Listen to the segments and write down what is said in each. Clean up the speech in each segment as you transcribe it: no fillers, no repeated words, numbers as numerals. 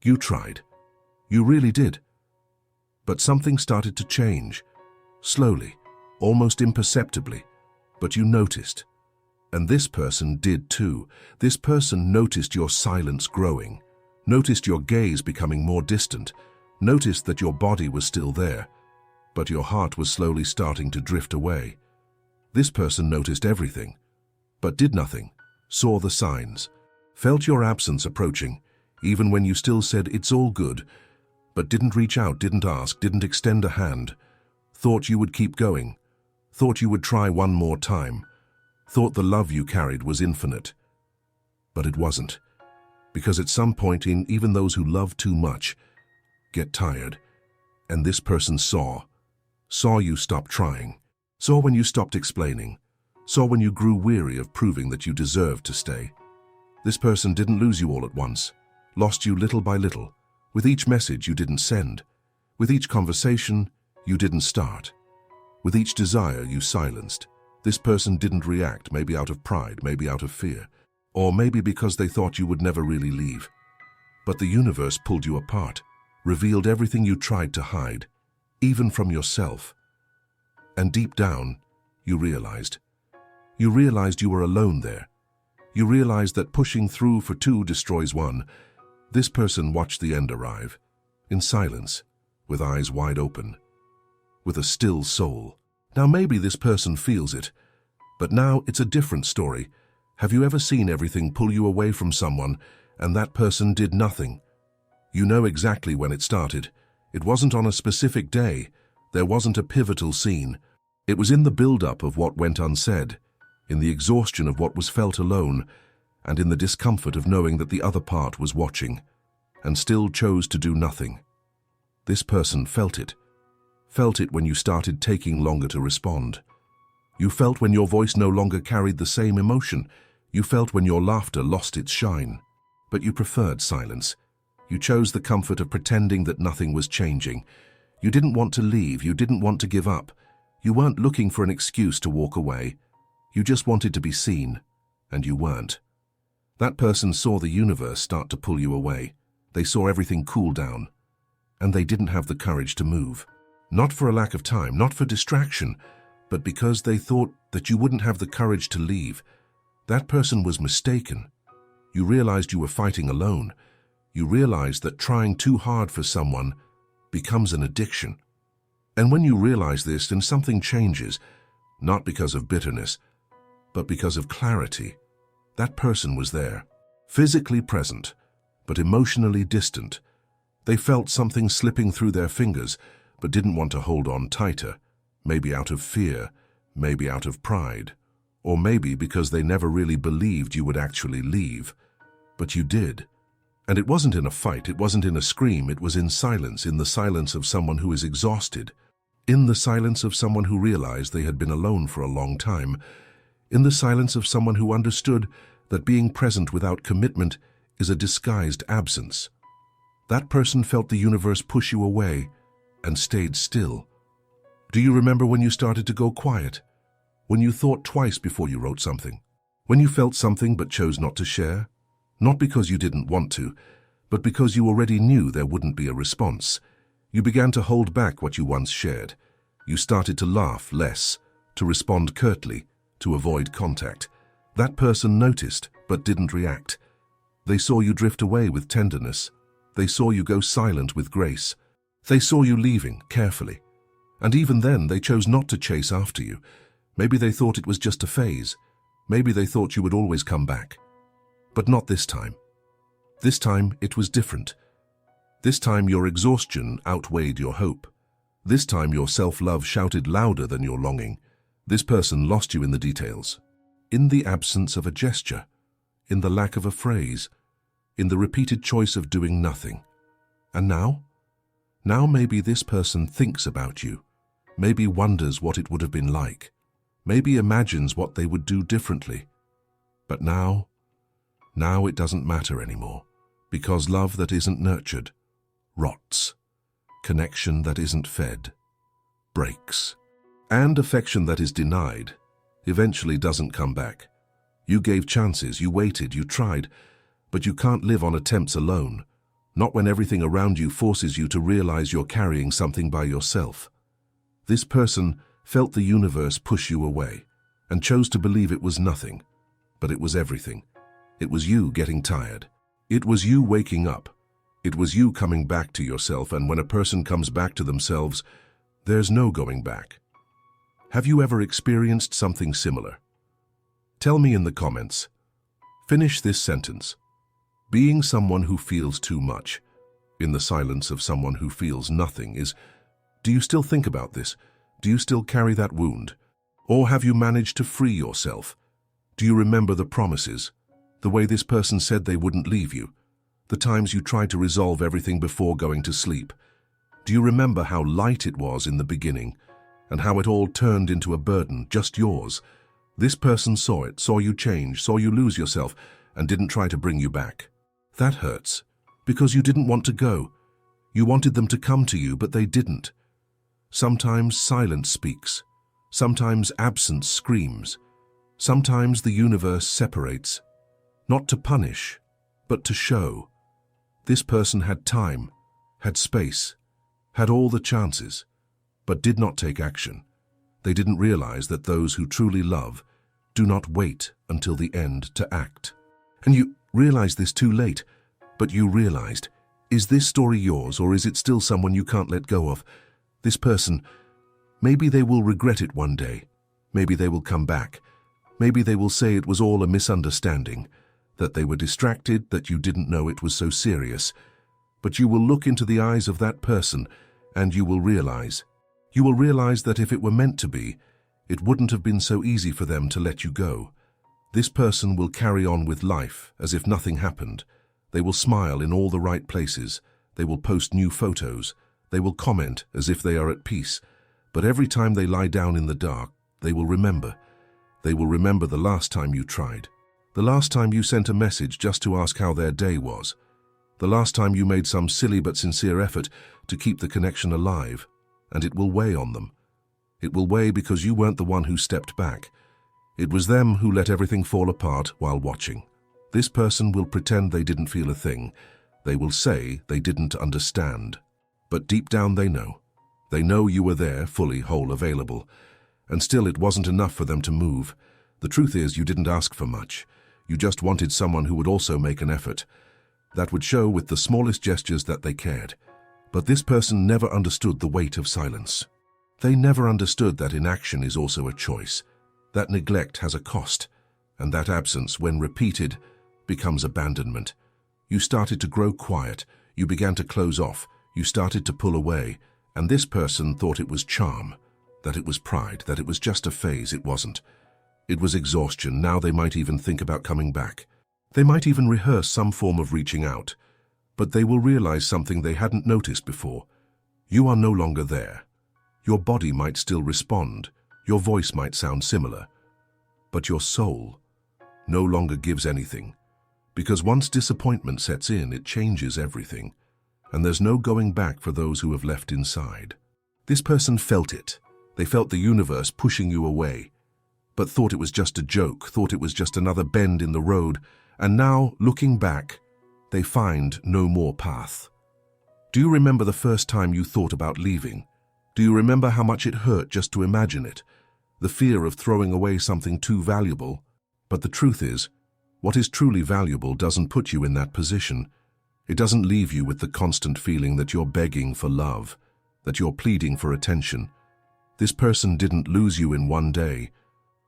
You tried. You really did. But something started to change. Slowly, almost imperceptibly. But you noticed. And this person did too. This person noticed your silence growing, noticed your gaze becoming more distant, noticed that your body was still there, but your heart was slowly starting to drift away. This person noticed everything, but did nothing, saw the signs, felt your absence approaching, even when you still said it's all good, but didn't reach out, didn't ask, didn't extend a hand, thought you would keep going, thought you would try one more time, thought the love you carried was infinite. But it wasn't, because at some point even those who love too much get tired, and this person saw you stop trying, saw when you stopped explaining, saw when you grew weary of proving that you deserved to stay. This person didn't lose you all at once, lost you little by little, with each message you didn't send, with each conversation you didn't start, with each desire you silenced. This person didn't react, maybe out of pride, maybe out of fear, or maybe because they thought you would never really leave. But the universe pulled you apart, revealed everything you tried to hide, even from yourself. And deep down, you realized you were alone there. You realized that pushing through for two destroys one. This person watched the end arrive, in silence, with eyes wide open, with a still soul. Now maybe this person feels it, but now it's a different story. Have you ever seen everything pull you away from someone, and that person did nothing? You know exactly when it started. It wasn't on a specific day. There wasn't a pivotal scene. It was in the build-up of what went unsaid, in the exhaustion of what was felt alone, and in the discomfort of knowing that the other part was watching, and still chose to do nothing. This person felt it when you started taking longer to respond. You felt when your voice no longer carried the same emotion. You felt when your laughter lost its shine. But you preferred silence. You chose the comfort of pretending that nothing was changing. You didn't want to leave. You didn't want to give up. You weren't looking for an excuse to walk away. You just wanted to be seen, and you weren't. That person saw the universe start to pull you away. They saw everything cool down, and they didn't have the courage to move. Not for a lack of time, not for distraction, but because they thought that you wouldn't have the courage to leave. That person was mistaken. You realized you were fighting alone. You realized that trying too hard for someone becomes an addiction. And when you realize this, then something changes, not because of bitterness, but because of clarity. That person was there, physically present, but emotionally distant. They felt something slipping through their fingers, but didn't want to hold on tighter, maybe out of fear, maybe out of pride, or maybe because they never really believed you would actually leave. But you did. And it wasn't in a fight, it wasn't in a scream, it was in silence, in the silence of someone who is exhausted, in the silence of someone who realized they had been alone for a long time, in the silence of someone who understood that being present without commitment is a disguised absence. That person felt the universe push you away, and stayed still. Do you remember when you started to go quiet? When you thought twice before you wrote something? When you felt something but chose not to share? Not because you didn't want to, but because you already knew there wouldn't be a response. You began to hold back what you once shared. You started to laugh less, to respond curtly, to avoid contact. That person noticed but didn't react. They saw you drift away with tenderness. They saw you go silent with grace. They saw you leaving carefully, and even then they chose not to chase after you. Maybe they thought it was just a phase. Maybe they thought you would always come back. But not this time. This time it was different. This time your exhaustion outweighed your hope. This time your self-love shouted louder than your longing. This person lost you in the details, in the absence of a gesture, in the lack of a phrase, in the repeated choice of doing nothing. And now? Now maybe this person thinks about you, maybe wonders what it would have been like, maybe imagines what they would do differently. But now it doesn't matter anymore, because love that isn't nurtured rots, connection that isn't fed breaks, and affection that is denied eventually doesn't come back. You gave chances, you waited, you tried, but you can't live on attempts alone. Not when everything around you forces you to realize you're carrying something by yourself. This person felt the universe push you away and chose to believe it was nothing, but it was everything. It was you getting tired. It was you waking up. It was you coming back to yourself, and when a person comes back to themselves, there's no going back. Have you ever experienced something similar? Tell me in the comments. Finish this sentence. Being someone who feels too much, in the silence of someone who feels nothing, is... Do you still think about this? Do you still carry that wound? Or have you managed to free yourself? Do you remember the promises? The way this person said they wouldn't leave you? The times you tried to resolve everything before going to sleep? Do you remember how light it was in the beginning, and how it all turned into a burden, just yours? This person saw it, saw you change, saw you lose yourself, and didn't try to bring you back. That hurts, because you didn't want to go. You wanted them to come to you, but they didn't. Sometimes silence speaks. Sometimes absence screams. Sometimes the universe separates. Not to punish, but to show. This person had time, had space, had all the chances, but did not take action. They didn't realize that those who truly love do not wait until the end to act. And you realized this too late, but you realized. Is this story yours, or is it still someone you can't let go of? This person, maybe they will regret it one day. Maybe they will come back. Maybe they will say it was all a misunderstanding, that they were distracted, that you didn't know it was so serious. But you will look into the eyes of that person, and you will realize. You will realize that if it were meant to be, it wouldn't have been so easy for them to let you go. This person will carry on with life as if nothing happened. They will smile in all the right places. They will post new photos. They will comment as if they are at peace. But every time they lie down in the dark, they will remember. They will remember the last time you tried. The last time you sent a message just to ask how their day was. The last time you made some silly but sincere effort to keep the connection alive. And it will weigh on them. It will weigh because you weren't the one who stepped back. It was them who let everything fall apart while watching. This person will pretend they didn't feel a thing. They will say they didn't understand. But deep down they know. They know you were there, fully, whole, available. And still it wasn't enough for them to move. The truth is, you didn't ask for much. You just wanted someone who would also make an effort. That would show with the smallest gestures that they cared. But this person never understood the weight of silence. They never understood that inaction is also a choice, that neglect has a cost, and that absence, when repeated, becomes abandonment. You started to grow quiet, you began to close off, you started to pull away, and this person thought it was charm, that it was pride, that it was just a phase. It wasn't. It was exhaustion. Now they might even think about coming back. They might even rehearse some form of reaching out. But they will realize something they hadn't noticed before. You are no longer there. Your body might still respond. Your voice might sound similar. But your soul no longer gives anything. Because once disappointment sets in, it changes everything. And there's no going back for those who have left inside. This person felt it. They felt the universe pushing you away, but thought it was just a joke, thought it was just another bend in the road. And now, looking back, they find no more path. Do you remember the first time you thought about leaving? Do you remember how much it hurt just to imagine it? The fear of throwing away something too valuable? But the truth is, what is truly valuable doesn't put you in that position. It doesn't leave you with the constant feeling that you're begging for love, that you're pleading for attention. This person didn't lose you in one day.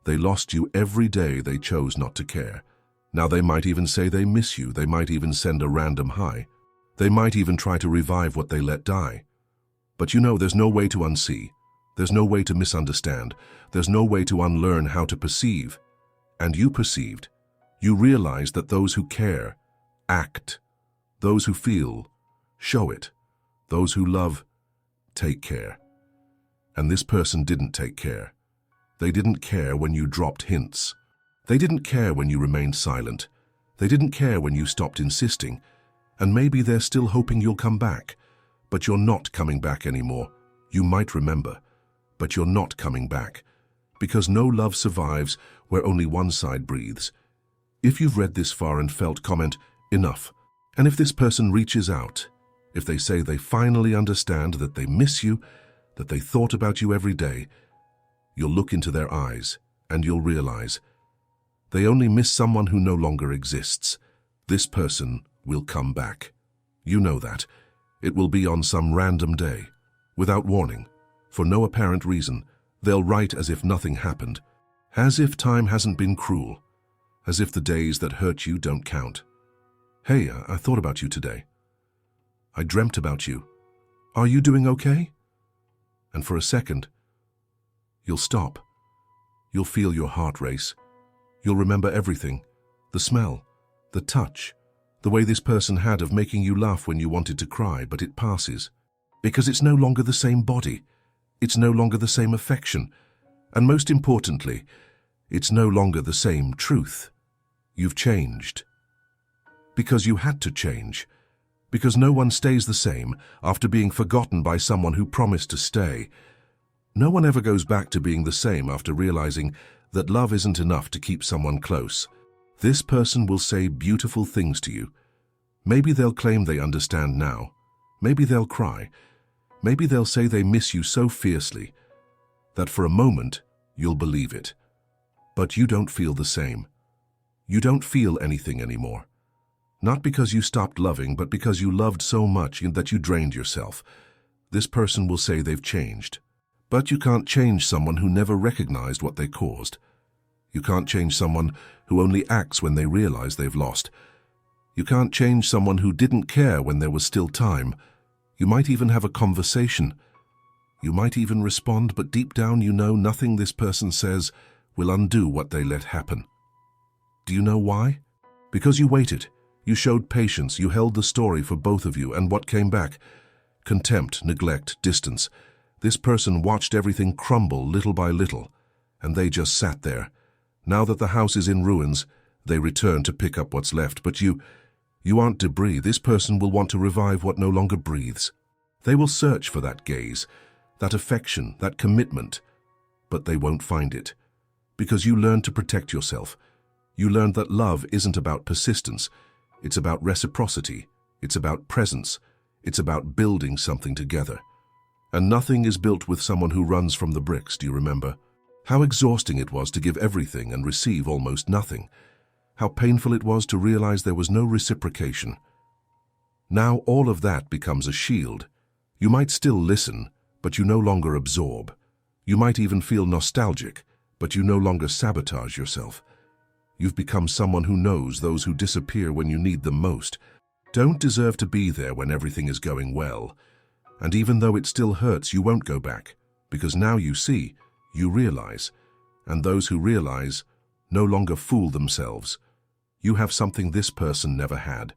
They lost you every day they chose not to care. Now they might even say they miss you. They might even send a random hi. They might even try to revive what they let die. But you know, there's no way to unsee. There's no way to misunderstand. There's no way to unlearn how to perceive. And you perceived. You realized that those who care, act. Those who feel, show it. Those who love, take care. And this person didn't take care. They didn't care when you dropped hints. They didn't care when you remained silent. They didn't care when you stopped insisting. And maybe they're still hoping you'll come back. But you're not coming back anymore. You might remember, but you're not coming back. Because no love survives where only one side breathes. If you've read this far and felt, comment, enough. And if this person reaches out, if they say they finally understand that they miss you, that they thought about you every day, you'll look into their eyes and you'll realize they only miss someone who no longer exists. This person will come back. You know that. It will be on some random day, without warning, for no apparent reason. They'll write as if nothing happened, as if time hasn't been cruel, as if the days that hurt you don't count. Hey, I thought about you today. I dreamt about you. Are you doing okay? And for a second, you'll stop. You'll feel your heart race. You'll remember everything, the smell, the touch, the way this person had of making you laugh when you wanted to cry, but it passes. Because it's no longer the same body. It's no longer the same affection. And most importantly, it's no longer the same truth. You've changed. Because you had to change. Because no one stays the same after being forgotten by someone who promised to stay. No one ever goes back to being the same after realizing that love isn't enough to keep someone close. This person will say beautiful things to you. Maybe they'll claim they understand now. Maybe they'll cry. Maybe they'll say they miss you so fiercely that for a moment you'll believe it. But you don't feel the same. You don't feel anything anymore. Not because you stopped loving, but because you loved so much that you drained yourself. This person will say they've changed. But you can't change someone who never recognized what they caused. You can't change someone who only acts when they realize they've lost. You can't change someone who didn't care when there was still time. You might even have a conversation. You might even respond, but deep down you know nothing this person says will undo what they let happen. Do you know why? Because you waited. You showed patience, you held the story for both of you, and what came back? Contempt, neglect, distance. This person watched everything crumble little by little, and they just sat there. Now that the house is in ruins, they return to pick up what's left, but you aren't debris. This person will want to revive what no longer breathes. They will search for that gaze, that affection, that commitment, but they won't find it. Because you learned to protect yourself. You learned that love isn't about persistence. It's about reciprocity. It's about presence. It's about building something together. And nothing is built with someone who runs from the bricks, do you remember? How exhausting it was to give everything and receive almost nothing. How painful it was to realize there was no reciprocation. Now all of that becomes a shield. You might still listen, but you no longer absorb. You might even feel nostalgic, but you no longer sabotage yourself. You've become someone who knows those who disappear when you need them most don't deserve to be there when everything is going well. And even though it still hurts, you won't go back, because now you see, you realize, and those who realize no longer fool themselves. You have something this person never had: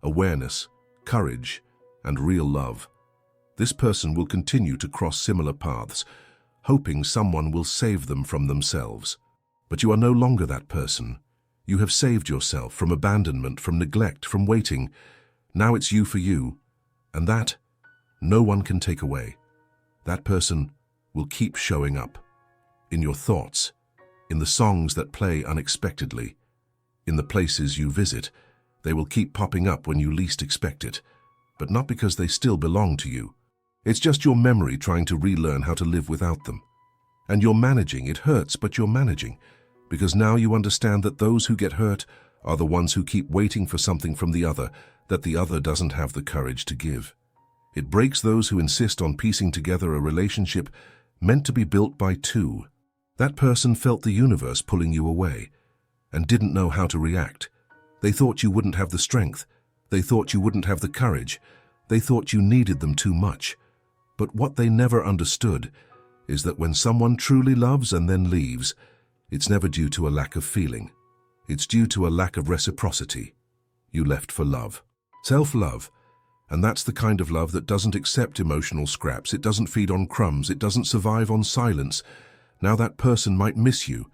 awareness, courage, and real love. This person will continue to cross similar paths, hoping someone will save them from themselves. But you are no longer that person. You have saved yourself from abandonment, from neglect, from waiting. Now it's you for you, and that no one can take away. That person will keep showing up. In your thoughts, in the songs that play unexpectedly, in the places you visit. They will keep popping up when you least expect it, but not because they still belong to you. It's just your memory trying to relearn how to live without them. And you're managing. It hurts, but you're managing, because now you understand that those who get hurt are the ones who keep waiting for something from the other that the other doesn't have the courage to give. It breaks those who insist on piecing together a relationship meant to be built by two. That person felt the universe pulling you away and didn't know how to react. They thought you wouldn't have the strength. They thought you wouldn't have the courage. They thought you needed them too much. But what they never understood is that when someone truly loves and then leaves, it's never due to a lack of feeling. It's due to a lack of reciprocity. You left for love. Self-love. And that's the kind of love that doesn't accept emotional scraps. It doesn't feed on crumbs. It doesn't survive on silence. Now that person might miss you.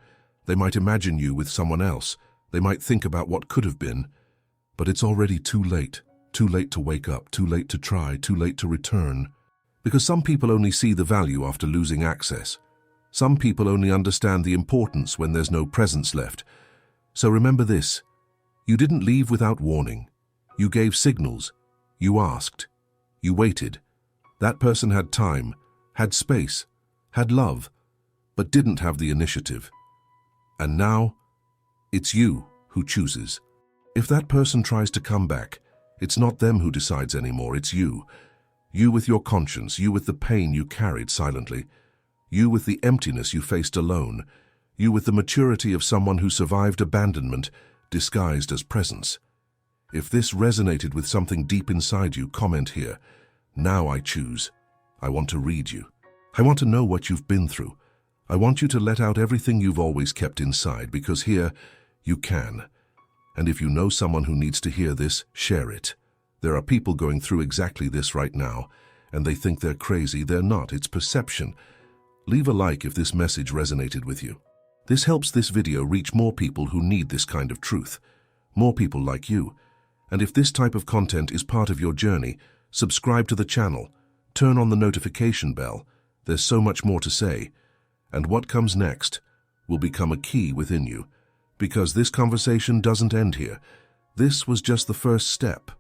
They might imagine you with someone else. They might think about what could have been. But it's already too late. Too late to wake up. Too late to try. Too late to return. Because some people only see the value after losing access. Some people only understand the importance when there's no presence left. So remember this. You didn't leave without warning. You gave signals. You asked. You waited. That person had time, had space, had love, but didn't have the initiative. And now, it's you who chooses. If that person tries to come back, it's not them who decides anymore, it's you. You with your conscience, you with the pain you carried silently, you with the emptiness you faced alone, you with the maturity of someone who survived abandonment disguised as presence. If this resonated with something deep inside you, comment here. Now I choose. I want to read you. I want to know what you've been through. I want you to let out everything you've always kept inside, because here you can. And if you know someone who needs to hear this, share it. There are people going through exactly this right now, and they think they're crazy. They're not. It's perception. Leave a like if this message resonated with you. This helps this video reach more people who need this kind of truth. More people like you. And if this type of content is part of your journey, subscribe to the channel. Turn on the notification bell. There's so much more to say. And what comes next will become a key within you. Because this conversation doesn't end here. This was just the first step.